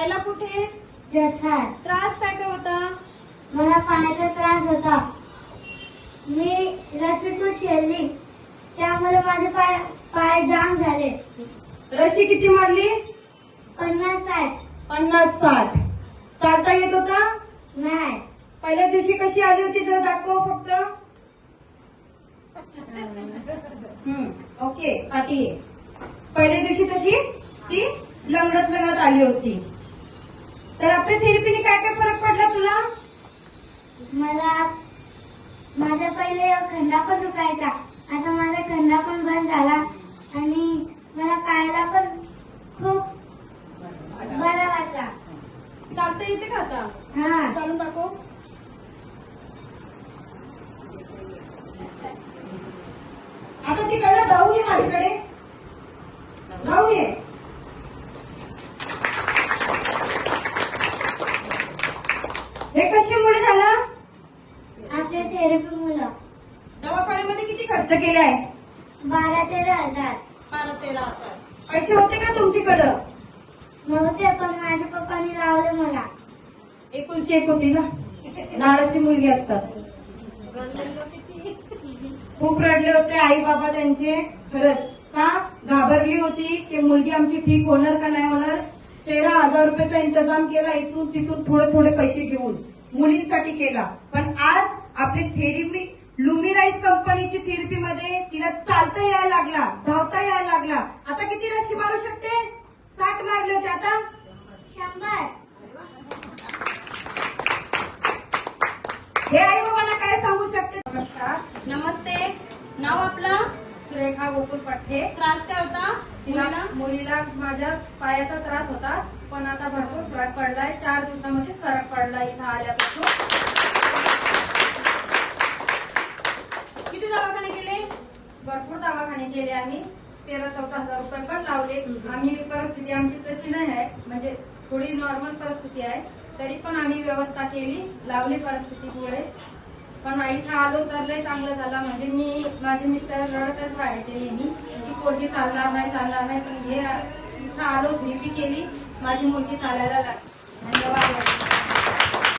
राहायला कुठे? जठार. त्रास काय काय होता? मला पायाचा त्रास होता. मी रस्सीतून खेळली त्यामुळे माझे पाय जाम झाले. रशी किती मारली? 50-60. 50-60. चालता येत होता? नाही. पहिल्या दिवशी कशी आली होती जर दाखव फक्त. ओके पाठी ये. पहिल्या दिवशी तशी ती लंगडत आली होती. तर आपल्या थेरपीने काय काय फरक पडला तुला? मला माझा पहिले खंदा पण दुखायचा. आता माझा खंदा पण बंद झाला आणि मला पायाला पण खूप बरा वाटला. चालता येते का आता? हा. चालून दाखव. आता तिकडनं धावून ये माझ्याकडे. धावून ये. हे कशामुळे झालं? आपल्या थेरपी मुलं दवाखान्यामध्ये किती खर्च केलाय? 12-13 हजार. 12-13 हजार. पैसे होते का तुमच्याकडं? नव्हते पण माझ्या पप्पांनी लावले मला. एकुलची एक होती ना, लाडाची मुलगी असतात. खूप रडले होते आई बाबा त्यांचे. खरंच का घाबरली होती की मुलगी आमची ठीक होणार का नाही होणार. 13,000 रुपयाचा इंतजाम केला इथून तिथून थोडे पैसे घेऊन मुलींसाठी केला. पण आज आपली थेरपी लुमिनाइज कंपनीची थेरपी मध्ये तिला चालता यायला लागला, धावता यायला लागला. आता किती रशी मारू शकते? 60 मारले होते, आता 100. हे आई बाबांना काय सांगू शकते? नमस्कार. नमस्ते. नाव आपलं? सुरेखा गोकुळ पाठे. त्रास काय होता मुलीला? मुलीला माझ्या पायाचा त्रास होता पण आता भरपूर फरक पडलाय. 4 दिवसामध्येच फरक पडला इथं आल्यापासून. किती दवाखाने केले? भरपूर दवाखाने केले आम्ही. 13-14 हजार रुपये पण लावले. आम्ही परिस्थिती आमची तशी नाही आहे, म्हणजे थोडी नॉर्मल परिस्थिती आहे, तरी पण आम्ही व्यवस्था केली, लावली परिस्थितीमुळे. पण इथं आलो तर लय चांगलं झालं. म्हणजे मी माझे मिस्टर रडतच राहायचे नेहमी की पोरगी चालणार नाही. पण हे इथं आलो, थेरपी केली, माझी मुलगी चालायला लागली. धन्यवाद.